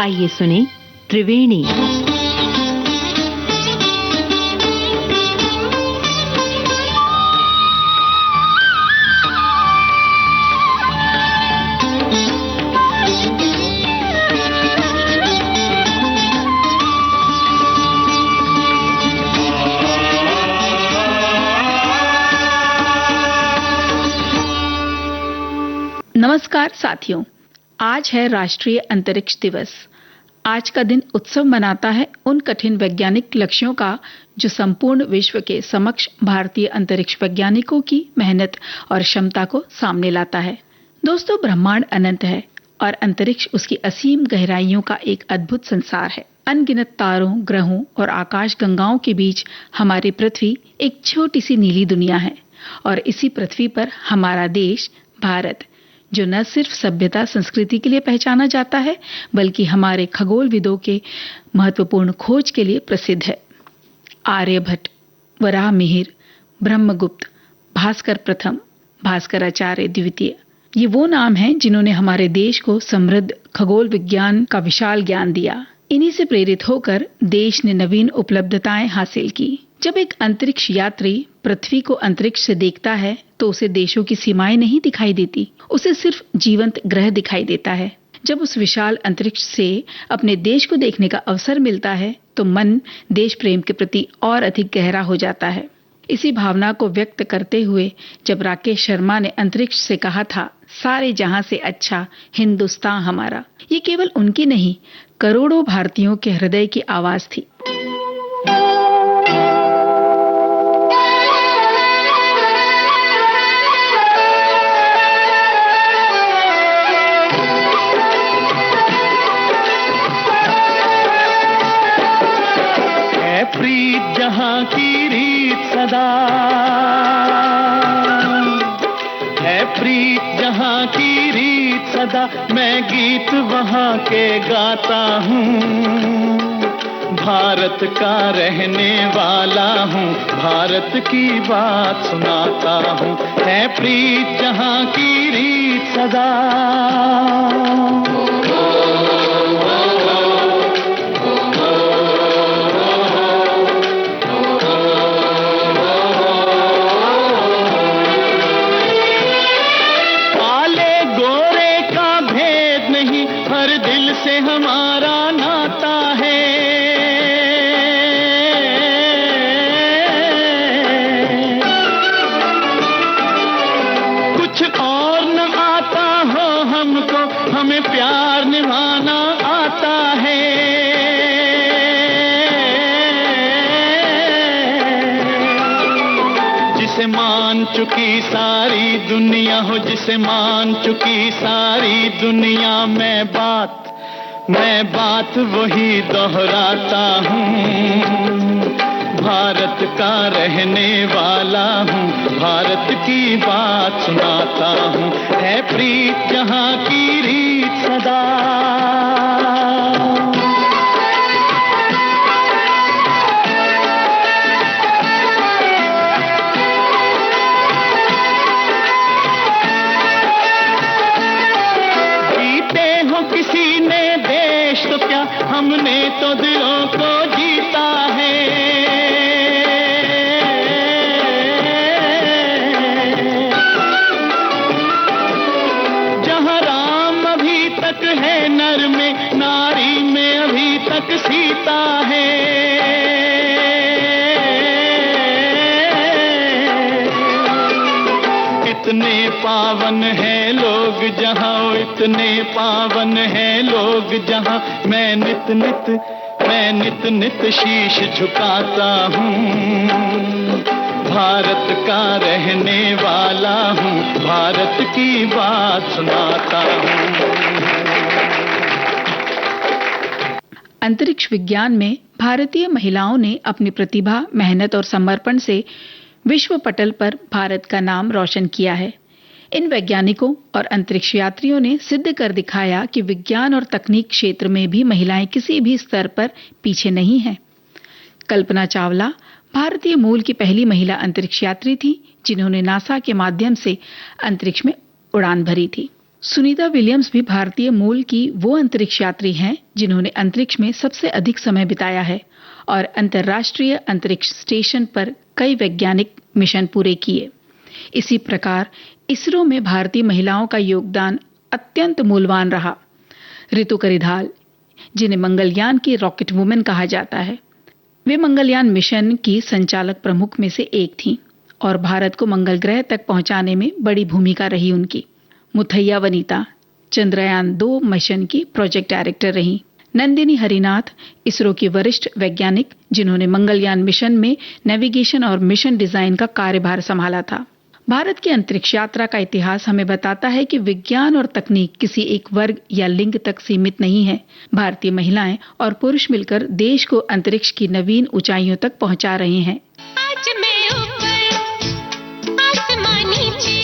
आइए सुने त्रिवेणी। नमस्कार साथियों, आज है राष्ट्रीय अंतरिक्ष दिवस। आज का दिन उत्सव मनाता है उन कठिन वैज्ञानिक लक्ष्यों का जो संपूर्ण विश्व के समक्ष भारतीय अंतरिक्ष वैज्ञानिकों की मेहनत और क्षमता को सामने लाता है। दोस्तों, ब्रह्मांड अनंत है और अंतरिक्ष उसकी असीम गहराइयों का एक अद्भुत संसार है। अनगिनत तारों, ग्रहों और आकाश गंगाओं के बीच हमारी पृथ्वी एक छोटी सी नीली दुनिया है और इसी पृथ्वी पर हमारा देश भारत, जो न सिर्फ सभ्यता संस्कृति के लिए पहचाना जाता है बल्कि हमारे खगोलविदों के महत्वपूर्ण खोज के लिए प्रसिद्ध है। आर्यभट्ट, वराहमिहिर, ब्रह्मगुप्त, भास्कर प्रथम, भास्कराचार्य द्वितीय, ये वो नाम हैं जिन्होंने हमारे देश को समृद्ध खगोल विज्ञान का विशाल ज्ञान दिया। इन्हीं से प्रेरित होकर देश ने नवीन उपलब्धताएं हासिल की। जब एक अंतरिक्ष यात्री पृथ्वी को अंतरिक्ष से देखता है तो उसे देशों की सीमाएं नहीं दिखाई देती, उसे सिर्फ जीवंत ग्रह दिखाई देता है। जब उस विशाल अंतरिक्ष से अपने देश को देखने का अवसर मिलता है तो मन देश प्रेम के प्रति और अधिक गहरा हो जाता है। इसी भावना को व्यक्त करते हुए जब राकेश शर्मा ने अंतरिक्ष से कहा था, सारे जहां से अच्छा हिंदुस्तान हमारा, ये केवल उनकी नहीं, करोड़ों भारतीयों के हृदय की आवाज थी। प्रीत जहां की रीत सदा है, प्रीत जहां की रीत सदा, मैं गीत वहां के गाता हूँ। भारत का रहने वाला हूँ, भारत की बात सुनाता हूँ। है प्रीत जहां की रीत सदा। हमारा नाता है, कुछ और न आता हो हमको, हमें प्यार निभाना आता है। जिसे मान चुकी सारी दुनिया हो, जिसे मान चुकी सारी दुनिया, मैं बात वही दोहराता हूँ। भारत का रहने वाला हूँ, भारत की बात सुनाता हूँ। है प्रीत जहाँ की रीत सदा। हमने तो दिलों को जीता है, जहाँ राम अभी तक है नर में, नारी में अभी तक सीता है। इतने पावन है लोग जहाँ, इतने पावन है लोग जहाँ, मैं नित नित शीश झुकाता हूँ। भारत का रहने वाला हूँ, भारत की बात सुनाता हूँ। अंतरिक्ष विज्ञान में भारतीय महिलाओं ने अपनी प्रतिभा, मेहनत और समर्पण से विश्व पटल पर भारत का नाम रोशन किया है। इन वैज्ञानिकों और अंतरिक्ष यात्रियों ने सिद्ध कर दिखाया कि विज्ञान और तकनीक क्षेत्र में भी महिलाएं किसी भी स्तर पर पीछे नहीं हैं। कल्पना चावला भारतीय मूल की पहली महिला अंतरिक्ष यात्री थी, जिन्होंने नासा के माध्यम से अंतरिक्ष में उड़ान भरी थी। सुनीता विलियम्स भी भारतीय मूल की वो अंतरिक्ष यात्री हैं जिन्होंने अंतरिक्ष में सबसे अधिक समय बिताया है और अंतर्राष्ट्रीय अंतरिक्ष स्टेशन पर कई वैज्ञानिक मिशन पूरे किए। इसी प्रकार इसरो में भारतीय महिलाओं का योगदान अत्यंत मूल्यवान रहा। रितु करिधाल, जिन्हें मंगलयान की रॉकेट वुमेन कहा जाता है, वे मंगलयान मिशन की संचालक प्रमुख में से एक थीं और भारत को मंगल ग्रह तक पहुंचाने में बड़ी भूमिका रही उनकी। मुथैया वनीता चंद्रयान 2 मिशन की प्रोजेक्ट डायरेक्टर रहीं। नंदिनी हरिनाथ इसरो की वरिष्ठ वैज्ञानिक, जिन्होंने मंगलयान मिशन में नेविगेशन और मिशन डिजाइन का कार्यभार संभाला था। भारत की अंतरिक्ष यात्रा का इतिहास हमें बताता है कि विज्ञान और तकनीक किसी एक वर्ग या लिंग तक सीमित नहीं है। भारतीय महिलाएं और पुरुष मिलकर देश को अंतरिक्ष की नवीन ऊंचाइयों तक पहुंचा रहे हैं। आज मैं ऊपर, आसमां नीचे,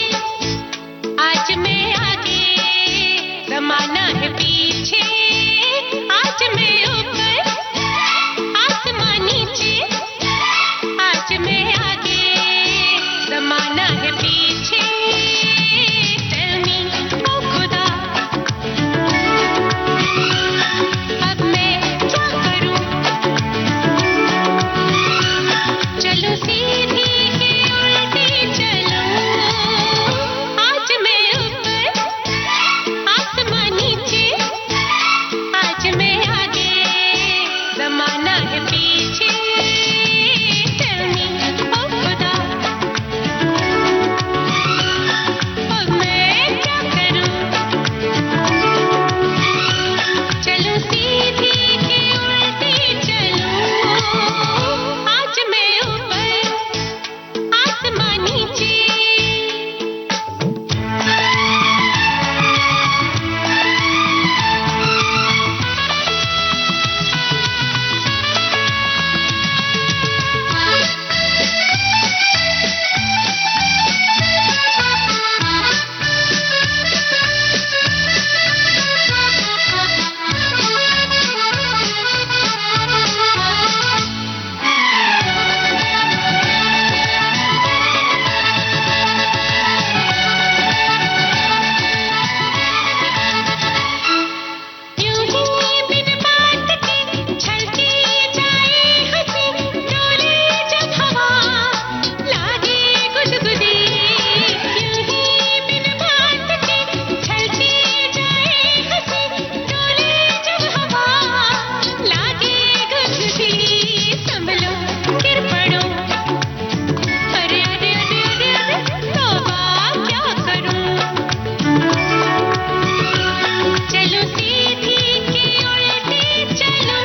आज मैं आगे, जमाना है पीछे। आज मैं ऊपर, आसमां नीचे, आज मैं आगे, जमाना है पीछे। Tell me, ओ खुदा, अब मैं क्या करूं? चलो सीधी के उल्टी चलो। आज मैं ऊपर, आसमां नीचे, आज मैं आगे, जमाना है पीछे। Tell me, ओ खुदा, अब मैं क्या करूं? चलो सीधी के उल्टी चलो। आज मैं ऊपर, आसमां नीचे। यूं ही बिन बात के छलके जाए हंसी, डोले जब हवा लागे गुदगुदी। यूं ही बिन बात के छलके जाए हंसी, डोले जब हवा लागे गुदगुदी। संभलो, गिर पड़ो, अरे अरे अरे अरे अरे, तौबा क्या करूं? चलो सीधी के उल्टी चलो।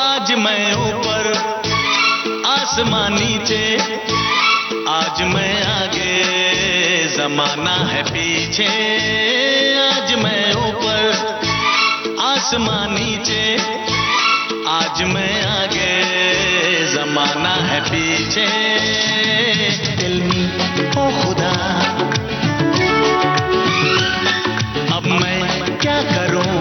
आज मैं ऊपर, आसमां नीचे, आज मैं आगे, जमाना है पीछे। आज मैं ऊपर, आसमां नीचे, आज मैं आगे, जमाना है पीछे। दिल में ओ खुदा, अब मैं क्या करूं?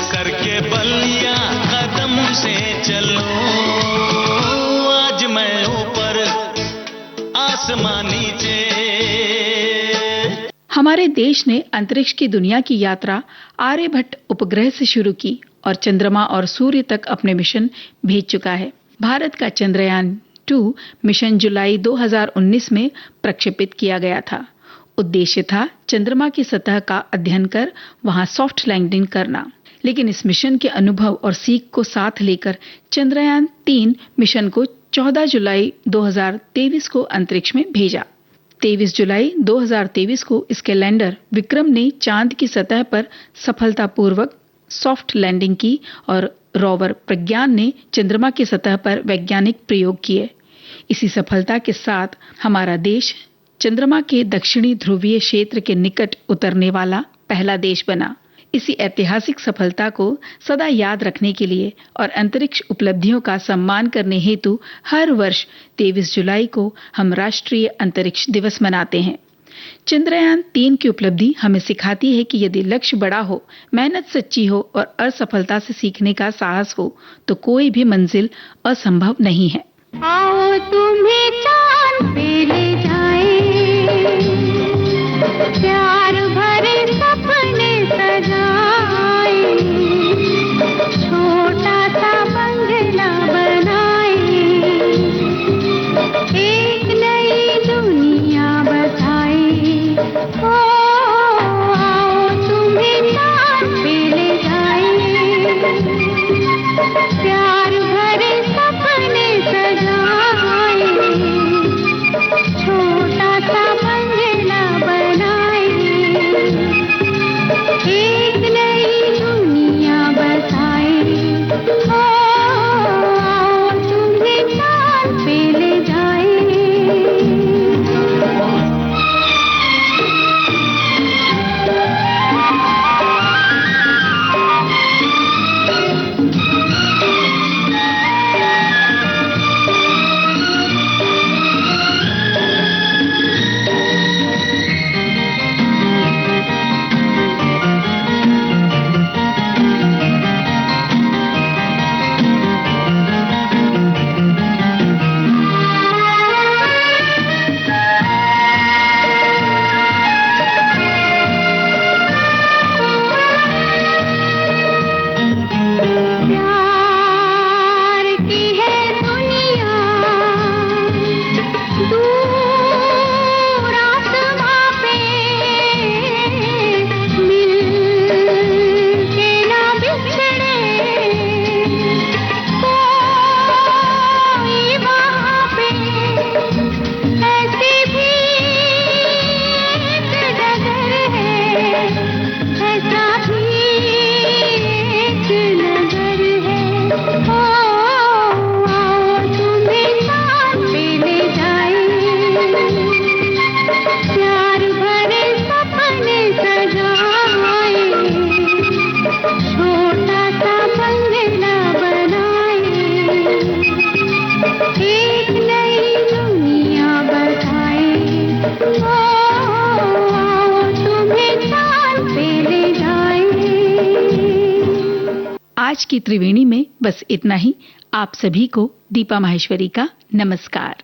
सर के बल या कदम से चलो। आज मैं ऊपर, आसमां नीचे। हमारे देश ने अंतरिक्ष की दुनिया की यात्रा आर्यभट्ट उपग्रह से शुरू की और चंद्रमा और सूर्य तक अपने मिशन भेज चुका है। भारत का चंद्रयान 2 मिशन जुलाई 2019 में प्रक्षेपित किया गया था। उद्देश्य था चंद्रमा की सतह का अध्ययन कर वहां सॉफ्ट लैंडिंग करना। लेकिन इस मिशन के अनुभव और सीख को साथ लेकर चंद्रयान 3 मिशन को 14 जुलाई 2023 को अंतरिक्ष में भेजा। 23 जुलाई 2023 को इसके लैंडर विक्रम ने चांद की सतह पर सफलतापूर्वक सॉफ्ट लैंडिंग की और रोवर प्रज्ञान ने चंद्रमा की सतह पर वैज्ञानिक प्रयोग किए। इसी सफलता के साथ हमारा देश चंद्रमा के दक्षिणी ध्रुवीय क्षेत्र के निकट उतरने वाला पहला देश बना। इसी ऐतिहासिक सफलता को सदा याद रखने के लिए और अंतरिक्ष उपलब्धियों का सम्मान करने हेतु हर वर्ष 23 जुलाई को हम राष्ट्रीय अंतरिक्ष दिवस मनाते हैं। चंद्रयान 3 की उपलब्धि हमें सिखाती है कि यदि लक्ष्य बड़ा हो, मेहनत सच्ची हो और असफलता से सीखने का साहस हो तो कोई भी मंजिल असंभव नहीं है। आओ तुम्हें चांद पे ले जाएं। प्यार भरे सपने सजाए, छोटा सा बंगला बनाए, एक नई दुनिया बसाए। ओ तुम्हें चांद पे ले जाए। आज की त्रिवेणी में बस इतना ही। आप सभी को दीपा माहेश्वरी का नमस्कार।